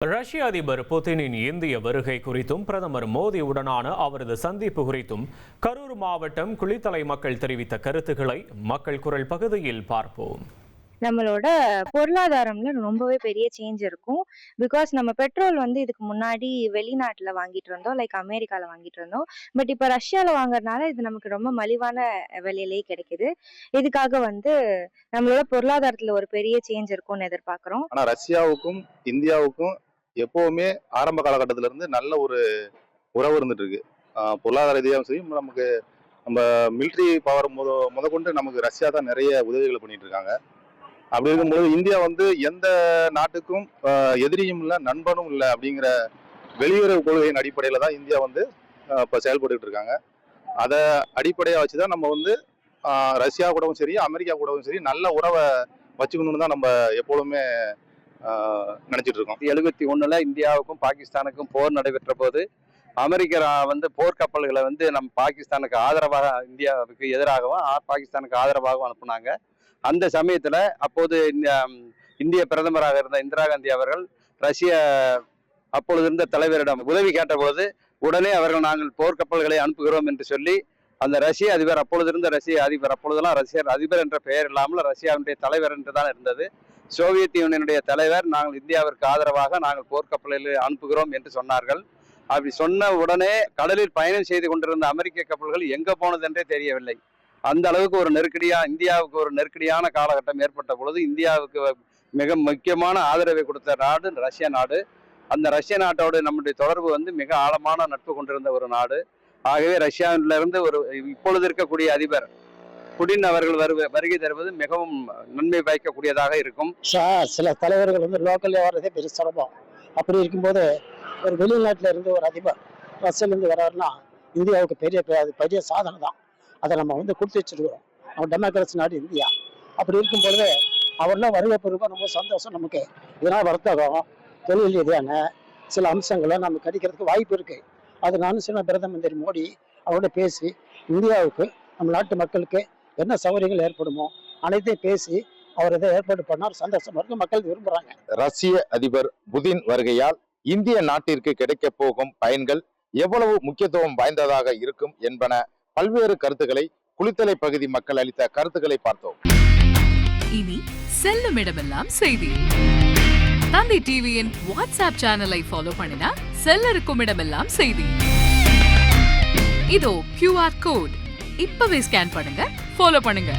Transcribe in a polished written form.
ரஷ்ய அதிபர் புதினின் இந்திய வருகை குறித்தும் பிரதமர் மோடியுடனான அவரது சந்திப்பு குறித்தும் கரூர் மாவட்டம் குளித்தலை மக்கள் தெரிவித்த கருத்துக்களை மக்கள் குரல் பகுதியில் பார்ப்போம். நம்மளோட பொருளாதாரம்ல ரொம்பவே பெரிய சேஞ்ச் இருக்கும். பிகாஸ் நம்ம பெட்ரோல் இதுக்கு முன்னாடி வெளிநாட்டுல வாங்கிட்டு இருந்தோம். லைக் அமெரிக்கால வாங்கிட்டு இருந்தோம். பட் இப்ப ரஷ்யால வாங்குறதுனால இது நமக்கு ரொம்ப மலிவான விலையிலேயே கிடைக்குது. இதுக்காக நம்மளோட பொருளாதாரத்துல ஒரு பெரிய சேஞ்ச் இருக்கும்னு எதிர்பார்க்கிறோம். ஆனா ரஷ்யாவுக்கும் இந்தியாவுக்கும் எப்பவுமே ஆரம்ப காலகட்டத்தில இருந்து நல்ல ஒரு உறவு இருந்துட்டு இருக்கு. பொருளாதார ரீதியாகவும் சரி, நமக்கு நம்ம மிலிட்ரி பவர் முதற்கொண்டு நமக்கு ரஷ்யா தான் நிறைய உதவிகளை பண்ணிட்டு இருக்காங்க. அப்படி இருக்கும்போது இந்தியா எந்த நாட்டுக்கும் எதிரியும் இல்லை, நண்பனும் இல்லை அப்படிங்கிற வெளியுறவு கொள்கையின் அடிப்படையில தான் இந்தியா இப்போ செயல்பட்டு இருக்காங்க. அதை அடிப்படையாக வச்சுதான் நம்ம ரஷ்யா கூடவும் சரி, அமெரிக்கா கூடவும் சரி நல்ல உறவை வச்சுக்கணும்னு தான் நம்ம எப்பொழுதுமே நினைச்சிட்டு இருக்கோம். 71 இந்தியாவுக்கும் பாகிஸ்தானுக்கும் போர் நடைபெற்ற போது அமெரிக்கா போர்க்கப்பல்களை நம்ம பாகிஸ்தானுக்கு ஆதரவாக, இந்தியாவுக்கு எதிராகவும் பாகிஸ்தானுக்கு ஆதரவாகவும் அனுப்புனாங்க. அந்த சமயத்துல அப்போது இந்திய பிரதமராக இருந்த இந்திரா காந்தி அவர்கள் ரஷ்ய அப்பொழுது இருந்த தலைவரிடம் உதவி கேட்டபோது உடனே அவர்கள் நாங்கள் போர்க்கப்பல்களை அனுப்புகிறோம் என்று சொல்லி அந்த ரஷ்ய அதிபர், அப்பொழுது இருந்த ரஷ்ய அதிபர், அப்பொழுதெல்லாம் ரஷ்ய அதிபர் என்ற பெயர் இல்லாமல் ரஷ்யாவுடைய தலைவர் என்று தான் இருந்தது. சோவியத் யூனியனுடைய தலைவர் நாங்கள் இந்தியாவிற்கு ஆதரவாக நாங்கள் போர்க்கப்பலில் அனுப்புகிறோம் என்று சொன்னார்கள். அப்படி சொன்ன உடனே கடலில் பயணம் செய்து கொண்டிருந்த அமெரிக்க கப்பல்கள் எங்க போனதென்றே தெரியவில்லை. அந்த அளவுக்கு ஒரு இந்தியாவுக்கு ஒரு நெருக்கடியான காலகட்டம் ஏற்பட்ட பொழுது இந்தியாவுக்கு மிக முக்கியமான ஆதரவை கொடுத்த நாடு ரஷ்ய நாடு. அந்த ரஷ்ய நாட்டோடு நம்முடைய தொடர்பு மிக ஆழமான நட்பு கொண்டிருந்த ஒரு நாடு. ஆகவே ரஷ்யாவிலிருந்து இப்பொழுது இருக்கக்கூடிய அதிபர் புடின் அவர்கள் வருகை தருவது மிகவும் நன்மை பயக்கக்கூடியதாக இருக்கும். சில தலைவர்கள் லோக்கல்ல வர்றதே பெரிய சுலபம். அப்படி இருக்கும்போது ஒரு வெளிநாட்டில இருந்து ஒரு அதிபர் ரஷ்யால இருந்து வர்றாருன்னா இந்தியாவுக்கு பெரிய சாதனை தான். அதை நம்ம கொடுத்து வச்சிருக்கிறோம். நம்ம டெமோக்ரஸி நாடு இந்தியா. அப்படி இருக்கும்பொழுது அவர்லாம் வருகை பெறுவோம், ரொம்ப சந்தோஷம் நமக்கு. இதனால் வர்த்தகம், தொழில் ரீதியான சில அம்சங்களை நம்ம கிடைக்கிறதுக்கு வாய்ப்பு இருக்கு. அது நானும் சில பிரதம மந்திரி மோடி அவரோட பேசி இந்தியாவுக்கு, நம்ம நாட்டு மக்களுக்கு என்ன சௌகரியங்கள் ஏற்படுமோ அனைத்தையும் பேசி அவர் இதை ஏற்பாடு பண்ணார். சந்தோஷமா இருக்கு, மக்கள் விரும்புறாங்க. ரஷ்ய அதிபர் புதின் வருகையால் இந்திய நாட்டிற்கு கிடைக்க போகும் பயன்கள் எவ்வளவு முக்கியத்துவம் வாய்ந்ததாக இருக்கும் என்பன பல்வேறு கருத்துக்களை குளித்தலை பகுதி மக்கள் அளித்த கருத்துக்களை பார்த்தோம். இனி செல்லும் இடமெல்லாம் செய்தி. தந்தை டிவியின் வாட்ஸ்அப் சேனலை ஃபாலோ பண்ணினா செல்ல இருக்கும் இடமெல்லாம் செய்தி. இதோ QR கோட் இப்பவே ஸ்கேன் பண்ணுங்க, ஃபாலோ பண்ணுங்க.